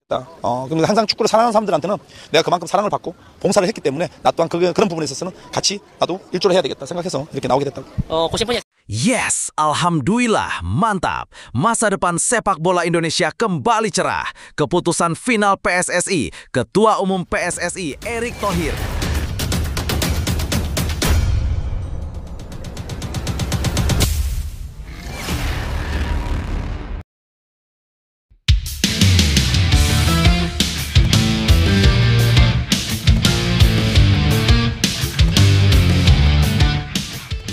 근데 항상 축구를 사랑하는 사람들한테는 내가 그만큼 사랑을 받고 봉사를 했기 때문에 나 또한 그런 부분에 있어서는 같이 나도 일조를 해야 되겠다 생각해서 이렇게 나오게 됐다고. Yes, alhamdulillah, mantap. Masa depan sepak bola Indonesia kembali cerah. Keputusan final PSSI, Ketua Umum PSSI Erick Thohir.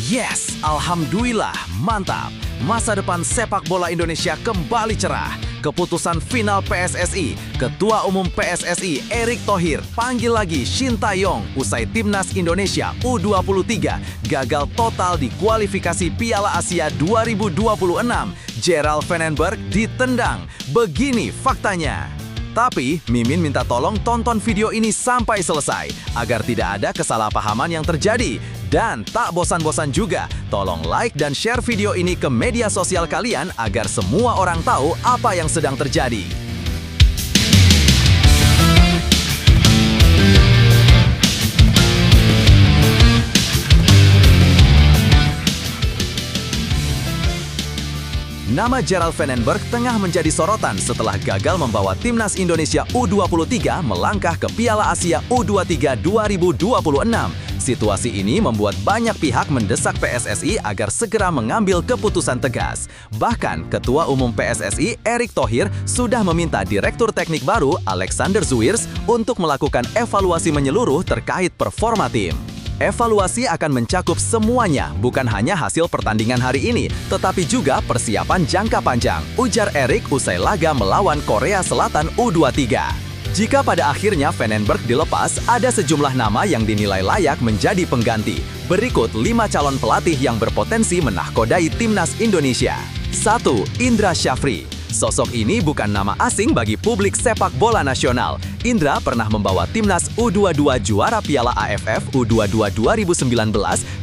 Yes, alhamdulillah, mantap. Masa depan sepak bola Indonesia kembali cerah. Keputusan final PSSI, Ketua Umum PSSI Erick Thohir panggil lagi Shin Tae-yong usai Timnas Indonesia U23 gagal total di kualifikasi Piala Asia 2026. Gerald Vandenberg ditendang. Begini faktanya. Tapi, Mimin minta tolong tonton video ini sampai selesai, agar tidak ada kesalahpahaman yang terjadi. Dan tak bosan-bosan juga, tolong like dan share video ini ke media sosial kalian agar semua orang tahu apa yang sedang terjadi. Nama Gerald Vandenberg tengah menjadi sorotan setelah gagal membawa Timnas Indonesia U23 melangkah ke Piala Asia U23 2026. Situasi ini membuat banyak pihak mendesak PSSI agar segera mengambil keputusan tegas. Bahkan, Ketua Umum PSSI Erick Thohir sudah meminta Direktur Teknik baru Alexander Zuirs untuk melakukan evaluasi menyeluruh terkait performa tim. Evaluasi akan mencakup semuanya, bukan hanya hasil pertandingan hari ini, tetapi juga persiapan jangka panjang, ujar Erick usai laga melawan Korea Selatan U23. Jika pada akhirnya Vandenberg dilepas, ada sejumlah nama yang dinilai layak menjadi pengganti. Berikut 5 calon pelatih yang berpotensi menahkodai Timnas Indonesia. 1. Indra Syafri. Sosok ini bukan nama asing bagi publik sepak bola nasional. Indra pernah membawa Timnas U22 juara Piala AFF U22 2019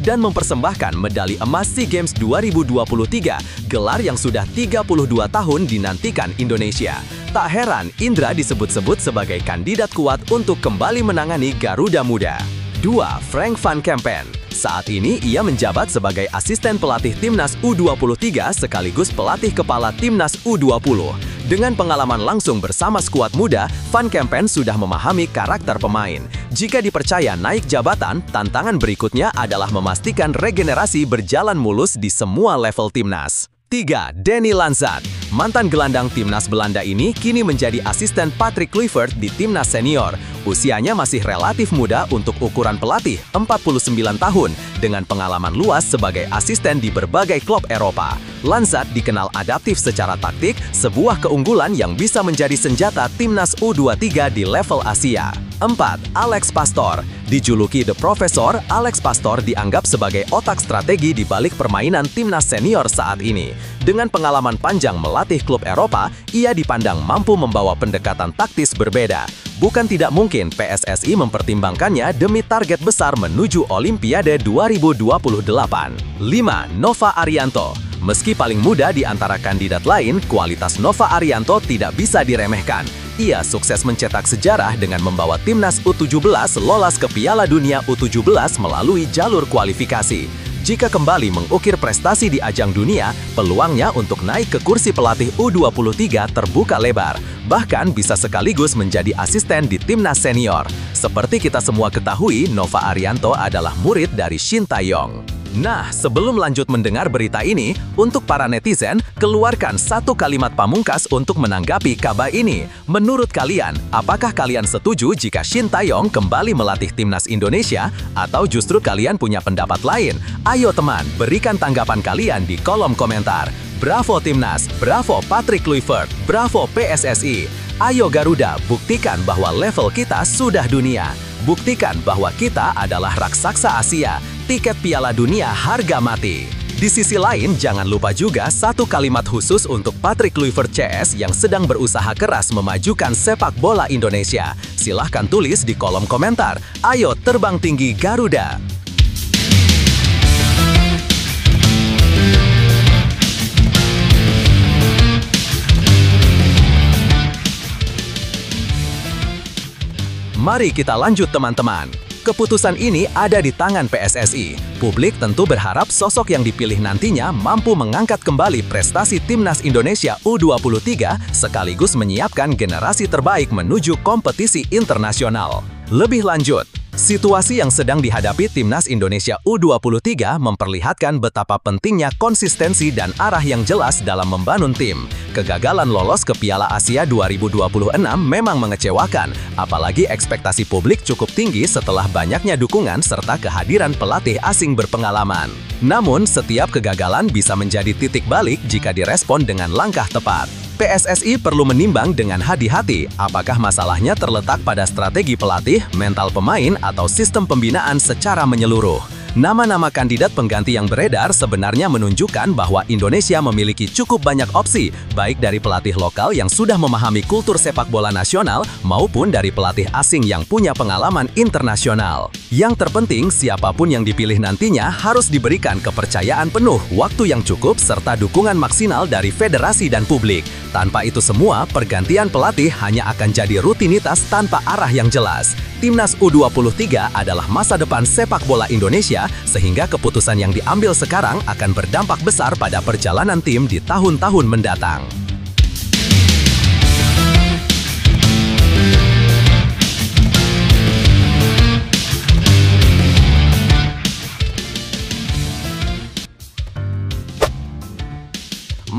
dan mempersembahkan medali emas SEA Games 2023, gelar yang sudah 32 tahun dinantikan Indonesia. Tak heran Indra disebut-sebut sebagai kandidat kuat untuk kembali menangani Garuda Muda. 2. Frank van Kempen. Saat ini ia menjabat sebagai asisten pelatih Timnas U23 sekaligus pelatih kepala Timnas U20. Dengan pengalaman langsung bersama skuad muda, Van Kempen sudah memahami karakter pemain. Jika dipercaya naik jabatan, tantangan berikutnya adalah memastikan regenerasi berjalan mulus di semua level Timnas. 3. Danny Lansat. Mantan gelandang Timnas Belanda ini kini menjadi asisten Patrick Kluivert di Timnas Senior. Usianya masih relatif muda untuk ukuran pelatih, 49 tahun, dengan pengalaman luas sebagai asisten di berbagai klub Eropa. Lansat dikenal adaptif secara taktik, sebuah keunggulan yang bisa menjadi senjata Timnas U23 di level Asia. 4. Alex Pastor. Dijuluki The Professor, Alex Pastor dianggap sebagai otak strategi di balik permainan Timnas Senior saat ini. Dengan pengalaman panjang melatih klub Eropa, ia dipandang mampu membawa pendekatan taktis berbeda. Bukan tidak mungkin PSSI mempertimbangkannya demi target besar menuju Olimpiade 2028. 5. Nova Arianto. Meski paling muda di antara kandidat lain, kualitas Nova Arianto tidak bisa diremehkan. Ia sukses mencetak sejarah dengan membawa Timnas U17 lolos ke Piala Dunia U17 melalui jalur kualifikasi. Jika kembali mengukir prestasi di ajang dunia, peluangnya untuk naik ke kursi pelatih U23 terbuka lebar. Bahkan bisa sekaligus menjadi asisten di Timnas Senior. Seperti kita semua ketahui, Nova Arianto adalah murid dari Shin Tae-yong. Nah, sebelum lanjut mendengar berita ini, untuk para netizen, keluarkan satu kalimat pamungkas untuk menanggapi kabar ini. Menurut kalian, apakah kalian setuju jika Shin Tae-yong kembali melatih Timnas Indonesia, atau justru kalian punya pendapat lain? Ayo teman, berikan tanggapan kalian di kolom komentar. Bravo Timnas, bravo Patrick Kluivert, bravo PSSI. Ayo Garuda, buktikan bahwa level kita sudah dunia. Buktikan bahwa kita adalah raksasa Asia. Tiket Piala Dunia harga mati. Di sisi lain, jangan lupa juga satu kalimat khusus untuk Patrick Kluivert CS yang sedang berusaha keras memajukan sepak bola Indonesia. Silahkan tulis di kolom komentar. Ayo terbang tinggi Garuda! Mari kita lanjut teman-teman. Keputusan ini ada di tangan PSSI. Publik tentu berharap sosok yang dipilih nantinya mampu mengangkat kembali prestasi Timnas Indonesia U23 sekaligus menyiapkan generasi terbaik menuju kompetisi internasional. Lebih lanjut, situasi yang sedang dihadapi Timnas Indonesia U23 memperlihatkan betapa pentingnya konsistensi dan arah yang jelas dalam membangun tim. Kegagalan lolos ke Piala Asia 2026 memang mengecewakan, apalagi ekspektasi publik cukup tinggi setelah banyaknya dukungan serta kehadiran pelatih asing berpengalaman. Namun, setiap kegagalan bisa menjadi titik balik jika direspon dengan langkah tepat. PSSI perlu menimbang dengan hati-hati apakah masalahnya terletak pada strategi pelatih, mental pemain, atau sistem pembinaan secara menyeluruh. Nama-nama kandidat pengganti yang beredar sebenarnya menunjukkan bahwa Indonesia memiliki cukup banyak opsi, baik dari pelatih lokal yang sudah memahami kultur sepak bola nasional maupun dari pelatih asing yang punya pengalaman internasional. Yang terpenting, siapapun yang dipilih nantinya harus diberikan kepercayaan penuh, waktu yang cukup, serta dukungan maksimal dari federasi dan publik. Tanpa itu semua, pergantian pelatih hanya akan jadi rutinitas tanpa arah yang jelas. Timnas U23 adalah masa depan sepak bola Indonesia, sehingga keputusan yang diambil sekarang akan berdampak besar pada perjalanan tim di tahun-tahun mendatang.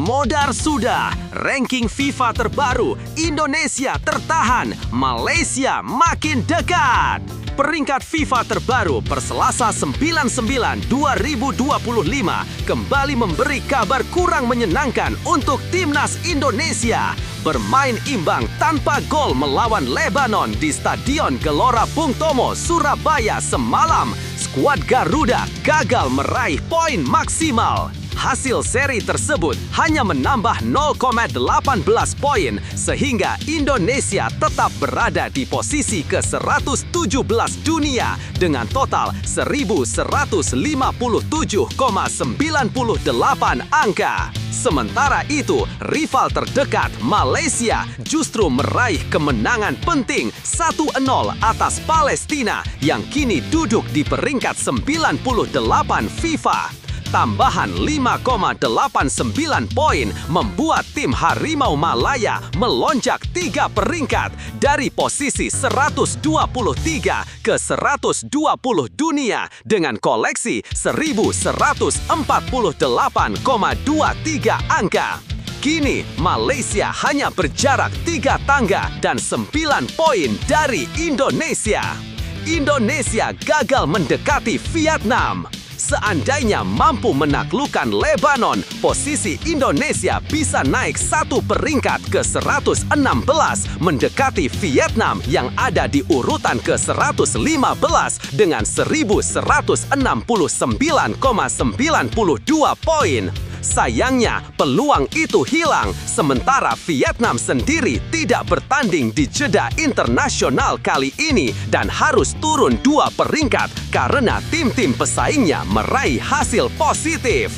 Modar sudah, ranking FIFA terbaru, Indonesia tertahan, Malaysia makin dekat. Peringkat FIFA terbaru per Selasa 9/9/2025 kembali memberi kabar kurang menyenangkan untuk Timnas Indonesia. Bermain imbang tanpa gol melawan Lebanon di Stadion Gelora Bung Tomo, Surabaya semalam, skuad Garuda gagal meraih poin maksimal. Hasil seri tersebut hanya menambah 0,18 poin sehingga Indonesia tetap berada di posisi ke-117 dunia dengan total 1.157,98 angka. Sementara itu, rival terdekat Malaysia justru meraih kemenangan penting 1-0 atas Palestina yang kini duduk di peringkat 98 FIFA. Tambahan 5,89 poin membuat tim Harimau Malaya melonjak 3 peringkat dari posisi 123 ke 120 dunia dengan koleksi 1.148,23 angka. Kini Malaysia hanya berjarak 3 tangga dan 9 poin dari Indonesia. Indonesia gagal mendekati Vietnam. Seandainya mampu menaklukkan Lebanon, posisi Indonesia bisa naik 1 peringkat ke 116 mendekati Vietnam yang ada di urutan ke-115 dengan 1.169,92 poin. Sayangnya, peluang itu hilang, sementara Vietnam sendiri tidak bertanding di jeda internasional kali ini dan harus turun 2 peringkat karena tim-tim pesaingnya meraih hasil positif.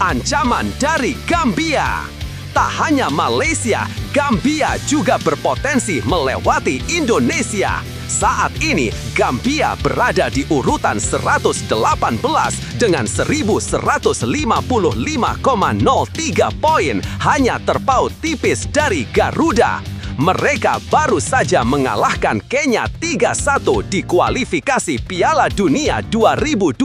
Ancaman dari Gambia. Tak hanya Malaysia, Gambia juga berpotensi melewati Indonesia. Saat ini, Gambia berada di urutan 118 dengan 1.155,03 poin, hanya terpaut tipis dari Garuda. Mereka baru saja mengalahkan Kenya 3-1 di kualifikasi Piala Dunia 2026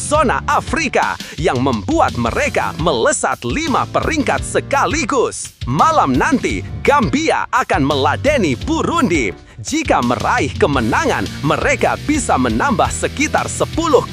zona Afrika yang membuat mereka melesat 5 peringkat sekaligus. Malam nanti, Gambia akan meladeni Burundi. Jika meraih kemenangan, mereka bisa menambah sekitar 10,9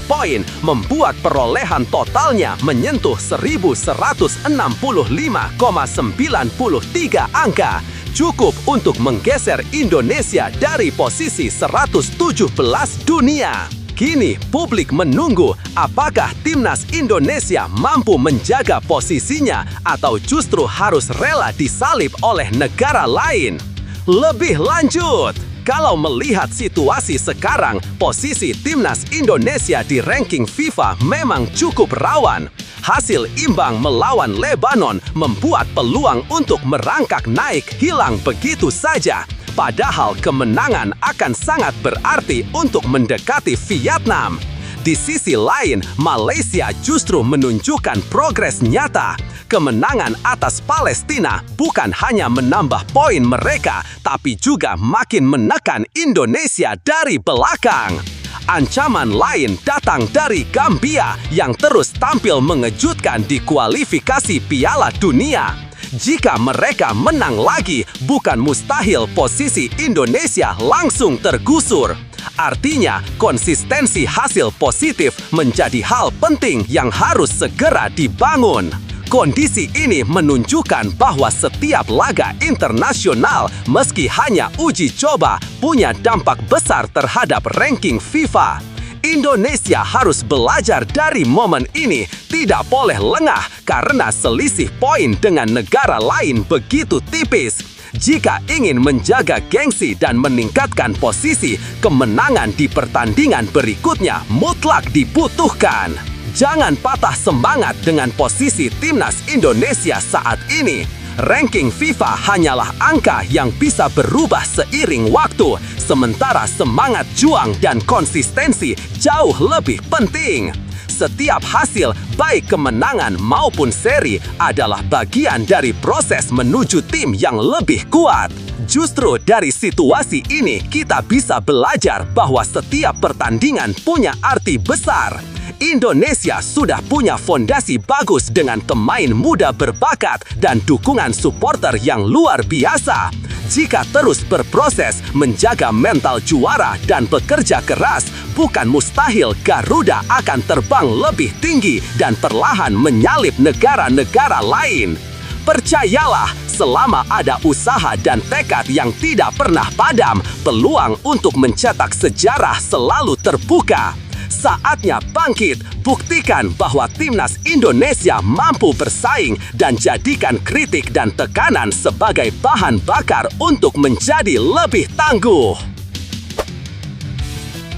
poin, membuat perolehan totalnya menyentuh 1.165,93 angka. Cukup untuk menggeser Indonesia dari posisi 117 dunia. Kini publik menunggu apakah Timnas Indonesia mampu menjaga posisinya atau justru harus rela disalib oleh negara lain. Lebih lanjut, kalau melihat situasi sekarang, posisi Timnas Indonesia di ranking FIFA memang cukup rawan. Hasil imbang melawan Lebanon membuat peluang untuk merangkak naik hilang begitu saja. Padahal kemenangan akan sangat berarti untuk mendekati Vietnam. Di sisi lain, Malaysia justru menunjukkan progres nyata. Kemenangan atas Palestina bukan hanya menambah poin mereka, tapi juga makin menekan Indonesia dari belakang. Ancaman lain datang dari Gambia yang terus tampil mengejutkan di kualifikasi Piala Dunia. Jika mereka menang lagi, bukan mustahil posisi Indonesia langsung tergusur. Artinya, konsistensi hasil positif menjadi hal penting yang harus segera dibangun. Kondisi ini menunjukkan bahwa setiap laga internasional, meski hanya uji coba, punya dampak besar terhadap ranking FIFA. Indonesia harus belajar dari momen ini, tidak boleh lengah karena selisih poin dengan negara lain begitu tipis. Jika ingin menjaga gengsi dan meningkatkan posisi, kemenangan di pertandingan berikutnya mutlak dibutuhkan. Jangan patah semangat dengan posisi timnas Indonesia saat ini. Ranking FIFA hanyalah angka yang bisa berubah seiring waktu, sementara semangat juang dan konsistensi jauh lebih penting. Setiap hasil, baik kemenangan maupun seri, adalah bagian dari proses menuju tim yang lebih kuat. Justru dari situasi ini, kita bisa belajar bahwa setiap pertandingan punya arti besar. Indonesia sudah punya fondasi bagus dengan pemain muda berbakat dan dukungan supporter yang luar biasa. Jika terus berproses, menjaga mental juara dan bekerja keras, bukan mustahil Garuda akan terbang lebih tinggi dan perlahan menyalip negara-negara lain. Percayalah, selama ada usaha dan tekad yang tidak pernah padam, peluang untuk mencetak sejarah selalu terbuka. Saatnya bangkit, buktikan bahwa timnas Indonesia mampu bersaing dan jadikan kritik dan tekanan sebagai bahan bakar untuk menjadi lebih tangguh.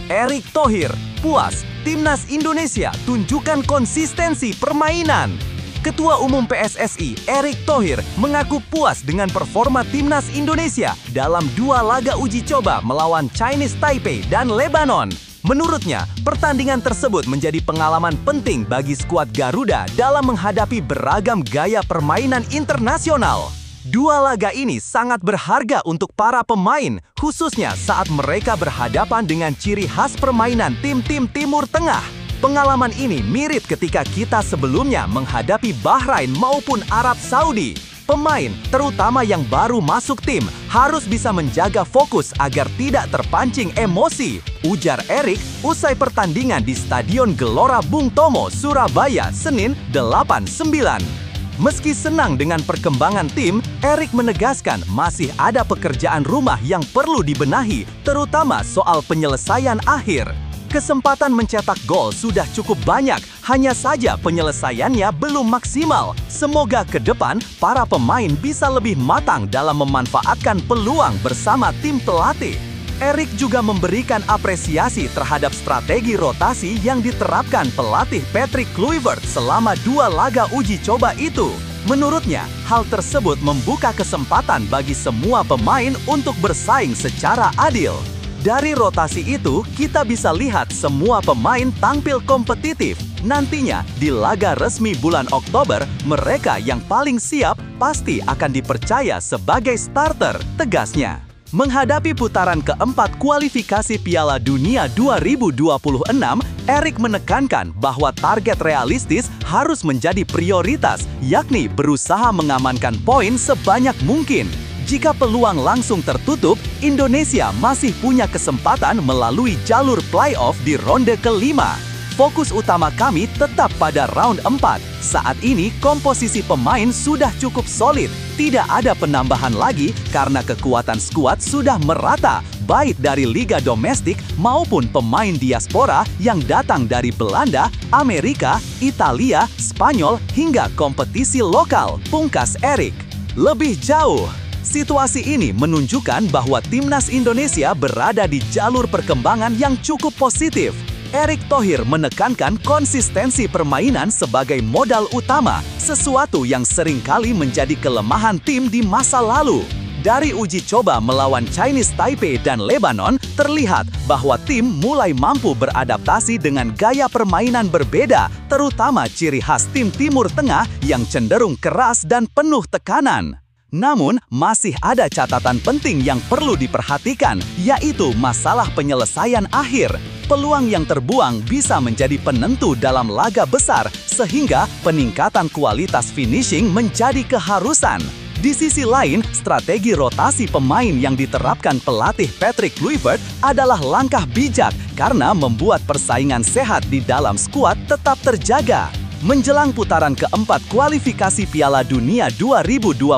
Erick Thohir, puas, timnas Indonesia tunjukkan konsistensi permainan. Ketua Umum PSSI, Erick Thohir, mengaku puas dengan performa timnas Indonesia dalam 2 laga uji coba melawan Chinese Taipei dan Lebanon. Menurutnya, pertandingan tersebut menjadi pengalaman penting bagi skuad Garuda dalam menghadapi beragam gaya permainan internasional. 2 laga ini sangat berharga untuk para pemain, khususnya saat mereka berhadapan dengan ciri khas permainan tim-tim Timur Tengah. Pengalaman ini mirip ketika kita sebelumnya menghadapi Bahrain maupun Arab Saudi. Pemain, terutama yang baru masuk tim, harus bisa menjaga fokus agar tidak terpancing emosi, ujar Erick usai pertandingan di Stadion Gelora Bung Tomo, Surabaya, Senin 8/9. Meski senang dengan perkembangan tim, Erick menegaskan masih ada pekerjaan rumah yang perlu dibenahi, terutama soal penyelesaian akhir. Kesempatan mencetak gol sudah cukup banyak, hanya saja penyelesaiannya belum maksimal. Semoga ke depan para pemain bisa lebih matang dalam memanfaatkan peluang bersama tim pelatih. Erick juga memberikan apresiasi terhadap strategi rotasi yang diterapkan pelatih Patrick Kluivert selama 2 laga uji coba itu. Menurutnya, hal tersebut membuka kesempatan bagi semua pemain untuk bersaing secara adil. Dari rotasi itu, kita bisa lihat semua pemain tampil kompetitif. Nantinya, di laga resmi bulan Oktober, mereka yang paling siap pasti akan dipercaya sebagai starter, tegasnya. Menghadapi putaran keempat kualifikasi Piala Dunia 2026, Erick menekankan bahwa target realistis harus menjadi prioritas, yakni berusaha mengamankan poin sebanyak mungkin. Jika peluang langsung tertutup, Indonesia masih punya kesempatan melalui jalur playoff di ronde kelima. Fokus utama kami tetap pada round 4. Saat ini, komposisi pemain sudah cukup solid. Tidak ada penambahan lagi karena kekuatan skuad sudah merata, baik dari liga domestik maupun pemain diaspora yang datang dari Belanda, Amerika, Italia, Spanyol, hingga kompetisi lokal, pungkas Erick. Lebih jauh, situasi ini menunjukkan bahwa timnas Indonesia berada di jalur perkembangan yang cukup positif. Erick Thohir menekankan konsistensi permainan sebagai modal utama, sesuatu yang seringkali menjadi kelemahan tim di masa lalu. Dari uji coba melawan Chinese Taipei dan Lebanon, terlihat bahwa tim mulai mampu beradaptasi dengan gaya permainan berbeda, terutama ciri khas tim Timur Tengah yang cenderung keras dan penuh tekanan. Namun, masih ada catatan penting yang perlu diperhatikan, yaitu masalah penyelesaian akhir. Peluang yang terbuang bisa menjadi penentu dalam laga besar, sehingga peningkatan kualitas finishing menjadi keharusan. Di sisi lain, strategi rotasi pemain yang diterapkan pelatih Patrick Kluivert adalah langkah bijak karena membuat persaingan sehat di dalam skuad tetap terjaga. Menjelang putaran keempat kualifikasi Piala Dunia 2026,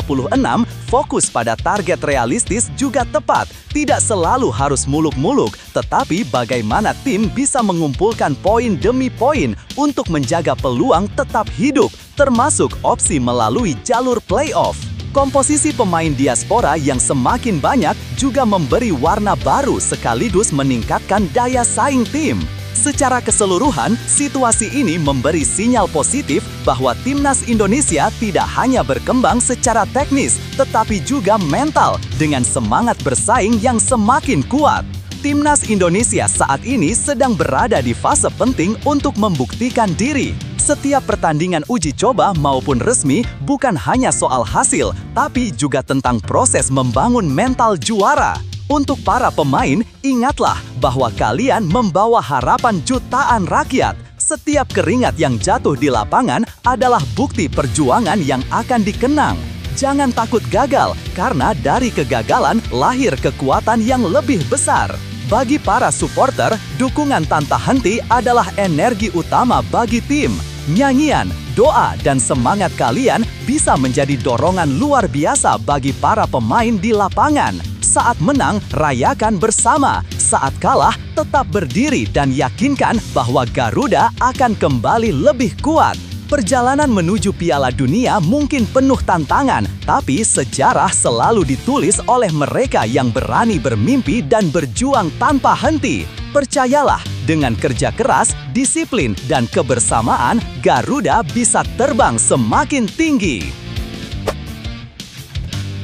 fokus pada target realistis juga tepat. Tidak selalu harus muluk-muluk, tetapi bagaimana tim bisa mengumpulkan poin demi poin untuk menjaga peluang tetap hidup, termasuk opsi melalui jalur playoff. Komposisi pemain diaspora yang semakin banyak juga memberi warna baru sekaligus meningkatkan daya saing tim. Secara keseluruhan, situasi ini memberi sinyal positif bahwa timnas Indonesia tidak hanya berkembang secara teknis, tetapi juga mental dengan semangat bersaing yang semakin kuat. Timnas Indonesia saat ini sedang berada di fase penting untuk membuktikan diri. Setiap pertandingan uji coba maupun resmi bukan hanya soal hasil, tapi juga tentang proses membangun mental juara. Untuk para pemain, ingatlah bahwa kalian membawa harapan jutaan rakyat. Setiap keringat yang jatuh di lapangan adalah bukti perjuangan yang akan dikenang. Jangan takut gagal, karena dari kegagalan lahir kekuatan yang lebih besar. Bagi para supporter, dukungan tanpa henti adalah energi utama bagi tim. Nyanyian, doa, dan semangat kalian bisa menjadi dorongan luar biasa bagi para pemain di lapangan. Saat menang, rayakan bersama. Saat kalah, tetap berdiri dan yakinkan bahwa Garuda akan kembali lebih kuat. Perjalanan menuju Piala Dunia mungkin penuh tantangan, tapi sejarah selalu ditulis oleh mereka yang berani bermimpi dan berjuang tanpa henti. Percayalah, dengan kerja keras, disiplin, dan kebersamaan, Garuda bisa terbang semakin tinggi.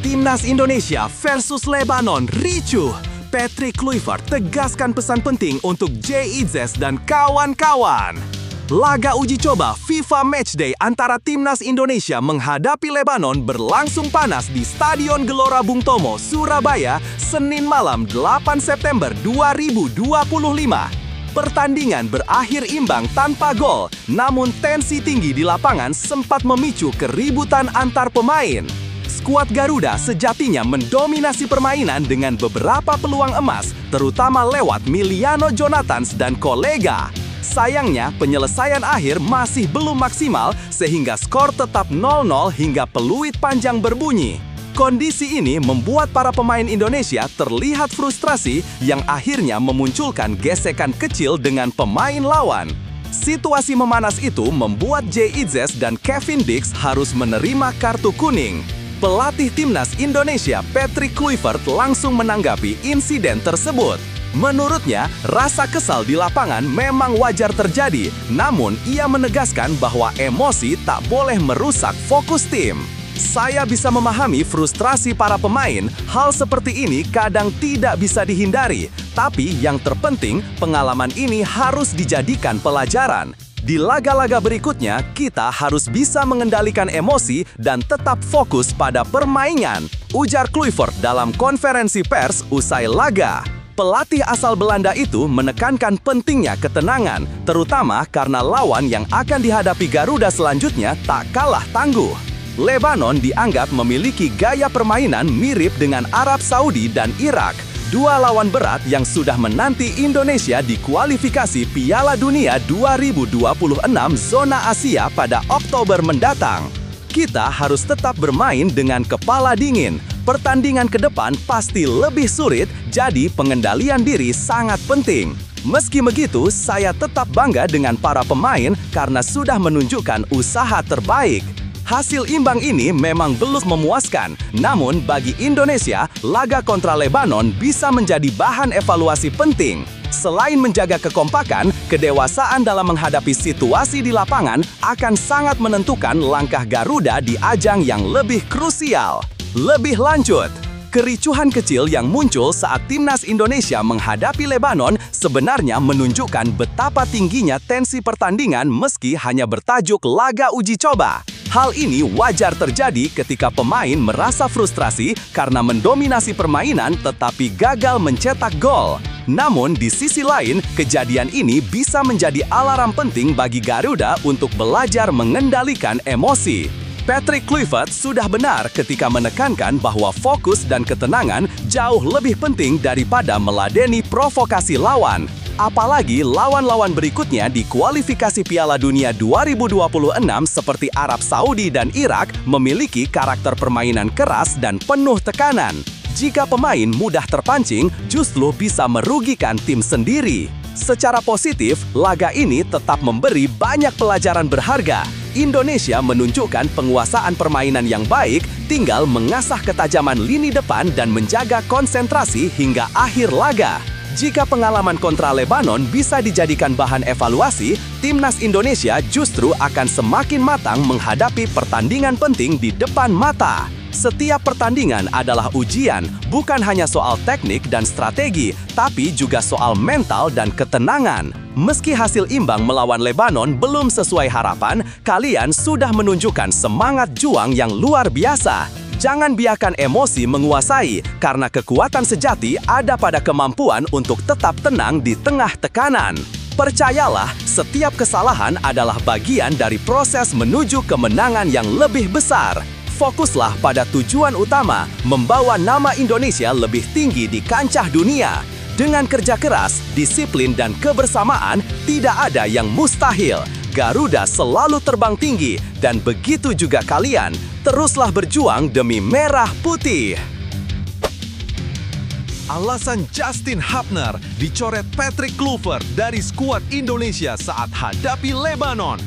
Timnas Indonesia versus Lebanon ricuh. Patrick Kluivert tegaskan pesan penting untuk JIZ dan kawan-kawan. Laga uji coba FIFA Matchday antara Timnas Indonesia menghadapi Lebanon berlangsung panas di Stadion Gelora Bung Tomo, Surabaya, Senin malam 8 September 2025. Pertandingan berakhir imbang tanpa gol, namun tensi tinggi di lapangan sempat memicu keributan antar pemain. Skuad Garuda sejatinya mendominasi permainan dengan beberapa peluang emas, terutama lewat Miliano Jonathans dan kolega. Sayangnya, penyelesaian akhir masih belum maksimal sehingga skor tetap 0-0 hingga peluit panjang berbunyi. Kondisi ini membuat para pemain Indonesia terlihat frustrasi yang akhirnya memunculkan gesekan kecil dengan pemain lawan. Situasi memanas itu membuat JIZ dan Kevin Dix harus menerima kartu kuning. Pelatih Timnas Indonesia Patrick Kluivert langsung menanggapi insiden tersebut. Menurutnya, rasa kesal di lapangan memang wajar terjadi, namun ia menegaskan bahwa emosi tak boleh merusak fokus tim. Saya bisa memahami frustrasi para pemain, hal seperti ini kadang tidak bisa dihindari. Tapi yang terpenting, pengalaman ini harus dijadikan pelajaran. Di laga-laga berikutnya, kita harus bisa mengendalikan emosi dan tetap fokus pada permainan, ujar Kluivert dalam konferensi pers usai laga. Pelatih asal Belanda itu menekankan pentingnya ketenangan, terutama karena lawan yang akan dihadapi Garuda selanjutnya tak kalah tangguh. Lebanon dianggap memiliki gaya permainan mirip dengan Arab Saudi dan Irak, dua lawan berat yang sudah menanti Indonesia di kualifikasi Piala Dunia 2026 zona Asia pada Oktober mendatang. Kita harus tetap bermain dengan kepala dingin. Pertandingan ke depan pasti lebih sulit, jadi pengendalian diri sangat penting. Meski begitu, saya tetap bangga dengan para pemain karena sudah menunjukkan usaha terbaik. Hasil imbang ini memang belum memuaskan, namun bagi Indonesia, laga kontra Lebanon bisa menjadi bahan evaluasi penting. Selain menjaga kekompakan, kedewasaan dalam menghadapi situasi di lapangan akan sangat menentukan langkah Garuda di ajang yang lebih krusial. Lebih lanjut, Kericuhan kecil yang muncul saat timnas Indonesia menghadapi Lebanon sebenarnya menunjukkan betapa tingginya tensi pertandingan meski hanya bertajuk laga uji coba. Hal ini wajar terjadi ketika pemain merasa frustrasi karena mendominasi permainan tetapi gagal mencetak gol. Namun di sisi lain, kejadian ini bisa menjadi alarm penting bagi Garuda untuk belajar mengendalikan emosi. Patrick Kluivert sudah benar ketika menekankan bahwa fokus dan ketenangan jauh lebih penting daripada meladeni provokasi lawan. Apalagi lawan-lawan berikutnya di kualifikasi Piala Dunia 2026 seperti Arab Saudi dan Irak memiliki karakter permainan keras dan penuh tekanan. Jika pemain mudah terpancing, justru bisa merugikan tim sendiri. Secara positif, laga ini tetap memberi banyak pelajaran berharga. Indonesia menunjukkan penguasaan permainan yang baik, tinggal mengasah ketajaman lini depan dan menjaga konsentrasi hingga akhir laga. Jika pengalaman kontra Lebanon bisa dijadikan bahan evaluasi, timnas Indonesia justru akan semakin matang menghadapi pertandingan penting di depan mata. Setiap pertandingan adalah ujian, bukan hanya soal teknik dan strategi, tapi juga soal mental dan ketenangan. Meski hasil imbang melawan Lebanon belum sesuai harapan, kalian sudah menunjukkan semangat juang yang luar biasa. Jangan biarkan emosi menguasai, karena kekuatan sejati ada pada kemampuan untuk tetap tenang di tengah tekanan. Percayalah, setiap kesalahan adalah bagian dari proses menuju kemenangan yang lebih besar. Fokuslah pada tujuan utama, membawa nama Indonesia lebih tinggi di kancah dunia. Dengan kerja keras, disiplin, dan kebersamaan, tidak ada yang mustahil. Garuda selalu terbang tinggi, dan begitu juga kalian. Teruslah berjuang demi merah putih. Alasan Justin Hubner dicoret Patrick Kluivert dari skuad Indonesia saat hadapi Lebanon.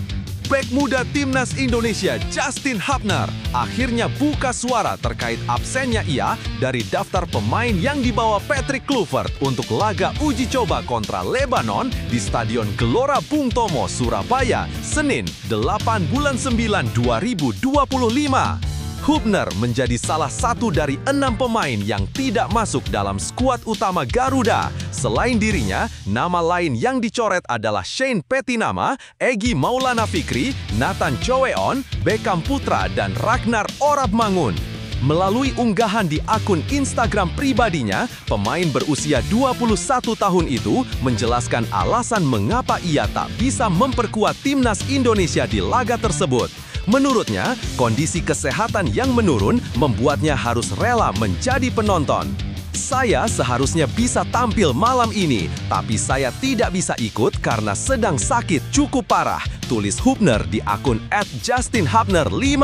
Bek muda timnas Indonesia Justin Hubner akhirnya buka suara terkait absennya ia dari daftar pemain yang dibawa Patrick Kluivert untuk laga uji coba kontra Lebanon di Stadion Gelora Bung Tomo, Surabaya, Senin 8 bulan 9 2025. Hubner menjadi salah satu dari 6 pemain yang tidak masuk dalam skuad utama Garuda. Selain dirinya, nama lain yang dicoret adalah Shane Petinama, Egy Maulana Fikri, Nathan Choeon, Beckham Putra, dan Ragnar Orabmangun. Melalui unggahan di akun Instagram pribadinya, pemain berusia 21 tahun itu menjelaskan alasan mengapa ia tak bisa memperkuat timnas Indonesia di laga tersebut. Menurutnya, kondisi kesehatan yang menurun membuatnya harus rela menjadi penonton. Saya seharusnya bisa tampil malam ini, tapi saya tidak bisa ikut karena sedang sakit cukup parah, tulis Hubner di akun @JustinHubner5.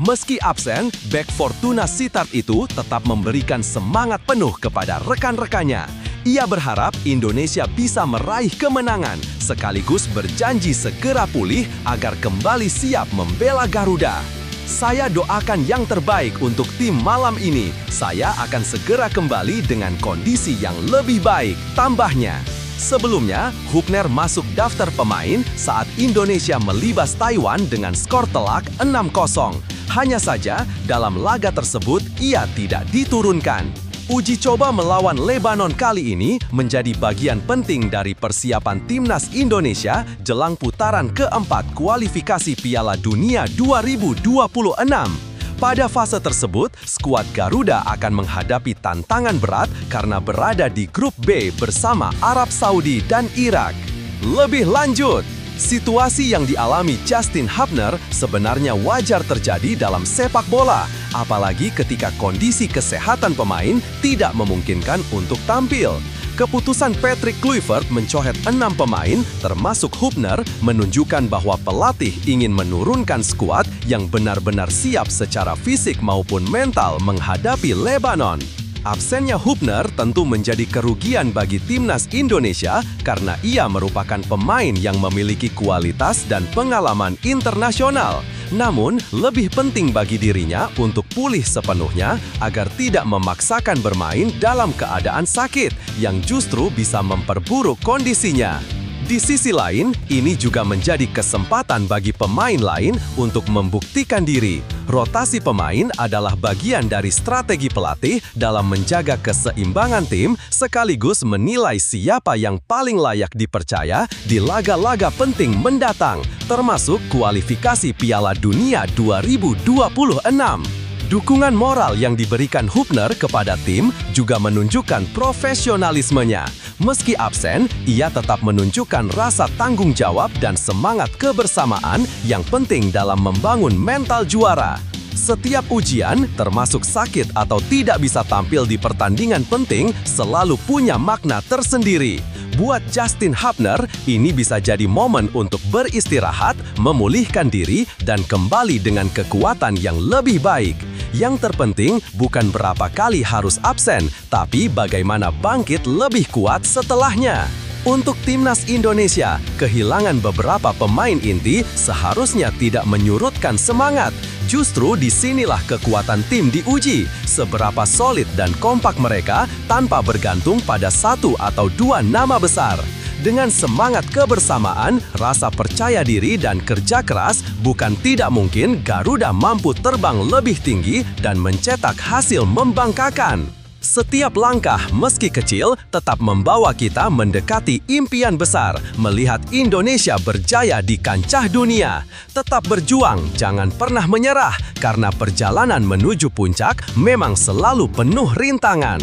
Meski absen, bek Fortuna Sittard itu tetap memberikan semangat penuh kepada rekan-rekannya. Ia berharap Indonesia bisa meraih kemenangan, sekaligus berjanji segera pulih agar kembali siap membela Garuda. Saya doakan yang terbaik untuk tim malam ini. Saya akan segera kembali dengan kondisi yang lebih baik, tambahnya. Sebelumnya, Hubner masuk daftar pemain saat Indonesia melibas Taiwan dengan skor telak 6-0. Hanya saja, dalam laga tersebut ia tidak diturunkan. Uji coba melawan Lebanon kali ini menjadi bagian penting dari persiapan timnas Indonesia jelang putaran keempat kualifikasi Piala Dunia 2026. Pada fase tersebut, skuad Garuda akan menghadapi tantangan berat karena berada di grup B bersama Arab Saudi dan Irak. Lebih lanjut, situasi yang dialami Justin Hubner sebenarnya wajar terjadi dalam sepak bola, apalagi ketika kondisi kesehatan pemain tidak memungkinkan untuk tampil. Keputusan Patrick Kluivert mencoret 6 pemain, termasuk Hubner, menunjukkan bahwa pelatih ingin menurunkan skuad yang benar-benar siap secara fisik maupun mental menghadapi Lebanon. Absennya Hubner tentu menjadi kerugian bagi timnas Indonesia karena ia merupakan pemain yang memiliki kualitas dan pengalaman internasional. Namun, lebih penting bagi dirinya untuk pulih sepenuhnya agar tidak memaksakan bermain dalam keadaan sakit yang justru bisa memperburuk kondisinya. Di sisi lain, ini juga menjadi kesempatan bagi pemain lain untuk membuktikan diri. Rotasi pemain adalah bagian dari strategi pelatih dalam menjaga keseimbangan tim sekaligus menilai siapa yang paling layak dipercaya di laga-laga penting mendatang, termasuk kualifikasi Piala Dunia 2026. Dukungan moral yang diberikan Hübner kepada tim juga menunjukkan profesionalismenya. Meski absen, ia tetap menunjukkan rasa tanggung jawab dan semangat kebersamaan yang penting dalam membangun mental juara. Setiap ujian, termasuk sakit atau tidak bisa tampil di pertandingan penting, selalu punya makna tersendiri. Buat Justin Hübner, ini bisa jadi momen untuk beristirahat, memulihkan diri, dan kembali dengan kekuatan yang lebih baik. Yang terpenting bukan berapa kali harus absen, tapi bagaimana bangkit lebih kuat setelahnya. Untuk Timnas Indonesia, kehilangan beberapa pemain inti seharusnya tidak menyurutkan semangat. Justru disinilah kekuatan tim diuji, seberapa solid dan kompak mereka tanpa bergantung pada satu atau dua nama besar. Dengan semangat kebersamaan, rasa percaya diri dan kerja keras, bukan tidak mungkin Garuda mampu terbang lebih tinggi dan mencetak hasil membanggakan. Setiap langkah, meski kecil, tetap membawa kita mendekati impian besar, melihat Indonesia berjaya di kancah dunia. Tetap berjuang, jangan pernah menyerah, karena perjalanan menuju puncak memang selalu penuh rintangan.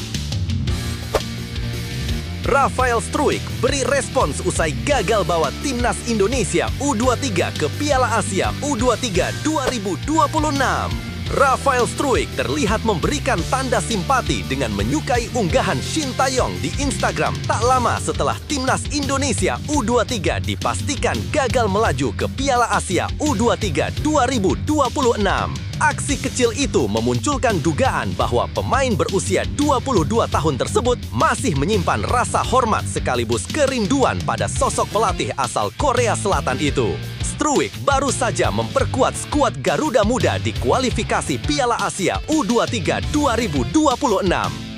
Rafael Struijk beri respons usai gagal bawa Timnas Indonesia U23 ke Piala Asia U23 2026. Rafael Struijk terlihat memberikan tanda simpati dengan menyukai unggahan Shin Tae-yong di Instagram tak lama setelah Timnas Indonesia U23 dipastikan gagal melaju ke Piala Asia U23 2026. Aksi kecil itu memunculkan dugaan bahwa pemain berusia 22 tahun tersebut masih menyimpan rasa hormat sekaligus kerinduan pada sosok pelatih asal Korea Selatan itu. Struijk baru saja memperkuat skuad Garuda Muda di kualifikasi Piala Asia U23 2026.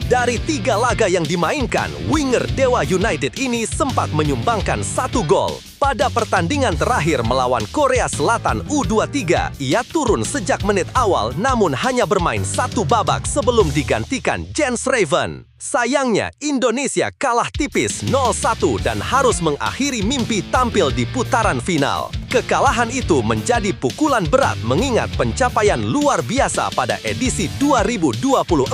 Dari 3 laga yang dimainkan, winger Dewa United ini sempat menyumbangkan 1 gol. Pada pertandingan terakhir melawan Korea Selatan U23, ia turun sejak menit awal namun hanya bermain 1 babak sebelum digantikan Jens Raven. Sayangnya, Indonesia kalah tipis 0-1 dan harus mengakhiri mimpi tampil di putaran final. Kekalahan itu menjadi pukulan berat mengingat pencapaian luar biasa pada edisi 2024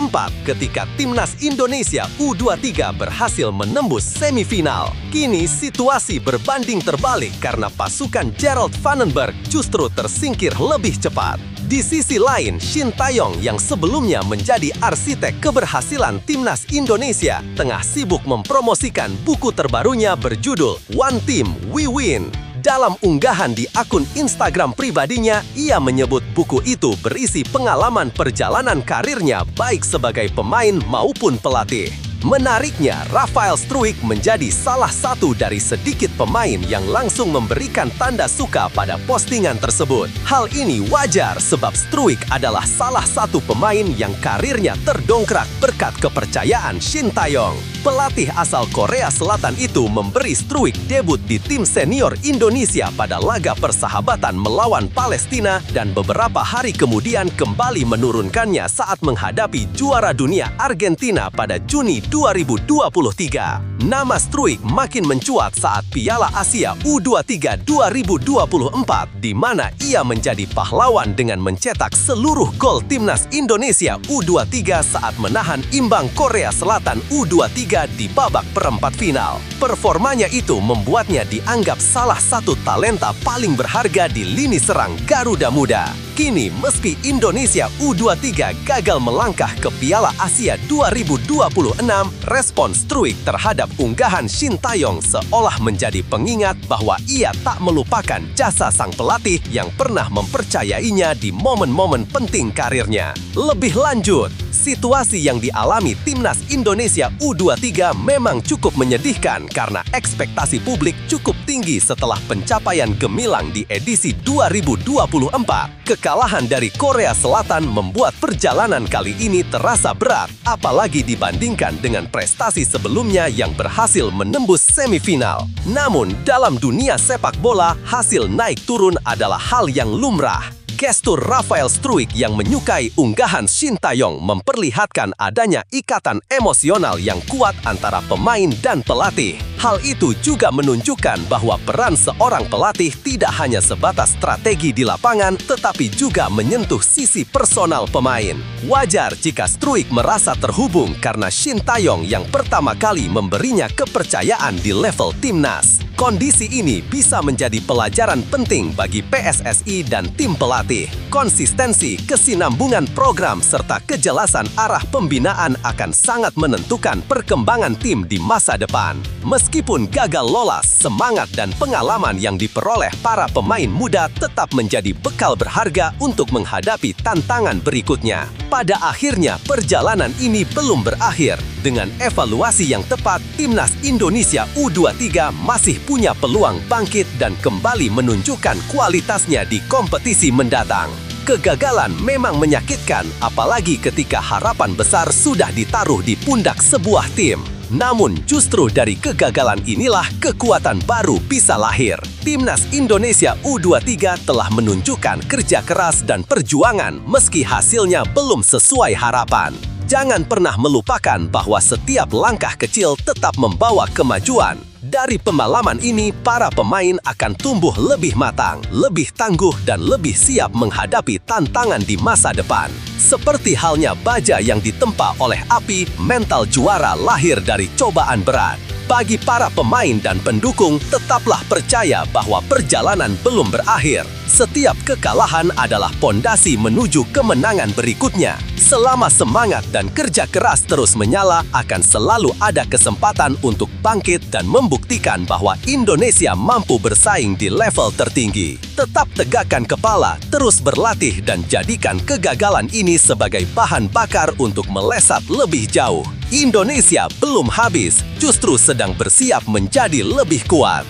ketika Timnas Indonesia U23 berhasil menembus semifinal. Kini situasi berbanding terbalik karena pasukan Gerald Vandenberg justru tersingkir lebih cepat. Di sisi lain, Shin Tae-yong yang sebelumnya menjadi arsitek keberhasilan Timnas Indonesia tengah sibuk mempromosikan buku terbarunya berjudul One Team We Win. Dalam unggahan di akun Instagram pribadinya, ia menyebut buku itu berisi pengalaman perjalanan karirnya baik sebagai pemain maupun pelatih. Menariknya, Rafael Struijk menjadi salah satu dari sedikit pemain yang langsung memberikan tanda suka pada postingan tersebut. Hal ini wajar sebab Struijk adalah salah satu pemain yang karirnya terdongkrak berkat kepercayaan Shin Tae-yong. Pelatih asal Korea Selatan itu memberi Struijk debut di tim senior Indonesia pada laga persahabatan melawan Palestina dan beberapa hari kemudian kembali menurunkannya saat menghadapi juara dunia Argentina pada Juni 2023. Nama Struijk makin mencuat saat Piala Asia U23 2024 di mana ia menjadi pahlawan dengan mencetak seluruh gol Timnas Indonesia U23 saat menahan imbang Korea Selatan U23 di babak perempat final. Performanya itu membuatnya dianggap salah satu talenta paling berharga di lini serang Garuda Muda. Kini, meski Indonesia U23 gagal melangkah ke Piala Asia 2026, respon Struijk terhadap unggahan Shin Tae-yong seolah menjadi pengingat bahwa ia tak melupakan jasa sang pelatih yang pernah mempercayainya di momen-momen penting karirnya. Lebih lanjut, situasi yang dialami Timnas Indonesia U23 memang cukup menyedihkan karena ekspektasi publik cukup tinggi setelah pencapaian gemilang di edisi 2024. Kekalahan dari Korea Selatan membuat perjalanan kali ini terasa berat, apalagi dibandingkan dengan prestasi sebelumnya yang berhasil menembus semifinal. Namun, dalam dunia sepak bola, hasil naik turun adalah hal yang lumrah. Gestur Rafael Struijk yang menyukai unggahan Shin Tae-yong memperlihatkan adanya ikatan emosional yang kuat antara pemain dan pelatih. Hal itu juga menunjukkan bahwa peran seorang pelatih tidak hanya sebatas strategi di lapangan, tetapi juga menyentuh sisi personal pemain. Wajar jika Struijk merasa terhubung karena Shin Tae-yong yang pertama kali memberinya kepercayaan di level timnas. Kondisi ini bisa menjadi pelajaran penting bagi PSSI dan tim pelatih. Konsistensi, kesinambungan program, serta kejelasan arah pembinaan akan sangat menentukan perkembangan tim di masa depan. Meskipun gagal lolos, semangat dan pengalaman yang diperoleh para pemain muda tetap menjadi bekal berharga untuk menghadapi tantangan berikutnya. Pada akhirnya, perjalanan ini belum berakhir. Dengan evaluasi yang tepat, Timnas Indonesia U23 masih punya peluang bangkit dan kembali menunjukkan kualitasnya di kompetisi mendatang. Kegagalan memang menyakitkan, apalagi ketika harapan besar sudah ditaruh di pundak sebuah tim. Namun justru dari kegagalan inilah kekuatan baru bisa lahir. Timnas Indonesia U23 telah menunjukkan kerja keras dan perjuangan meski hasilnya belum sesuai harapan. Jangan pernah melupakan bahwa setiap langkah kecil tetap membawa kemajuan. Dari pengalaman ini, para pemain akan tumbuh lebih matang, lebih tangguh, dan lebih siap menghadapi tantangan di masa depan. Seperti halnya baja yang ditempa oleh api, mental juara lahir dari cobaan berat. Bagi para pemain dan pendukung, tetaplah percaya bahwa perjalanan belum berakhir. Setiap kekalahan adalah pondasi menuju kemenangan berikutnya. Selama semangat dan kerja keras terus menyala, akan selalu ada kesempatan untuk bangkit dan membuktikan bahwa Indonesia mampu bersaing di level tertinggi. Tetap tegakkan kepala, terus berlatih, dan jadikan kegagalan ini sebagai bahan bakar untuk melesat lebih jauh. Indonesia belum habis, justru sedang bersiap menjadi lebih kuat.